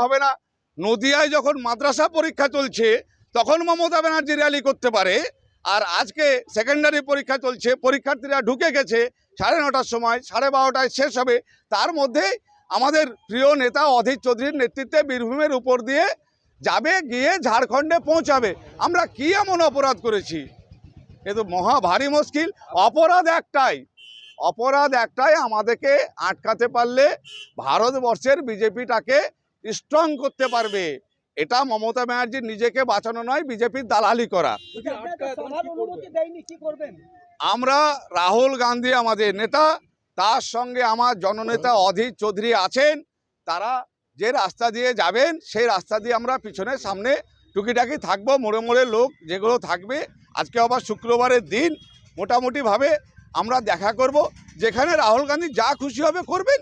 হবে না। নদিয়ায় যখন মাদ্রাসা পরীক্ষা চলছে তখন মমতা ব্যানার্জি র্যালি করতে পারে, আর আজকে সেকেন্ডারি পরীক্ষা চলছে, পরীক্ষার্থীরা ঢুকে গেছে 9:30টার সময়, 12:30টায় শেষ হবে। তার মধ্যে আমাদের প্রিয় নেতা অধীর চৌধুরীর নেতৃত্বে বীরভূমের উপর দিয়ে যাবে, গিয়ে ঝাড়খণ্ডে পৌঁছাবে। আমরা কি এমন অপরাধ করেছি? এ তো মহা ভারী মুশকিল। অপরাধ একটাই, আমাদেরকে আটকাতে পারলে ভারতবর্ষের বিজেপিটাকে স্ট্রং করতে পারবে। এটা মমতা ব্যানার্জির নিজেকে বাঁচানো নয়, বিজেপির দালালি করা। আমরা রাহুল গান্ধী আমাদের নেতা, তার সঙ্গে আমার জননেতা অধীর চৌধুরী আছেন। তারা যে রাস্তা দিয়ে যাবেন সেই রাস্তা দিয়ে আমরা পিছনে সামনে টুকিটাকি থাকবো, মোড়ে মোড়ে লোক যেগুলো থাকবে। আজকে আবার শুক্রবারের দিন, মোটামুটিভাবে আমরা দেখা করব, যেখানে রাহুল গান্ধী যা খুশি হবে করবেন।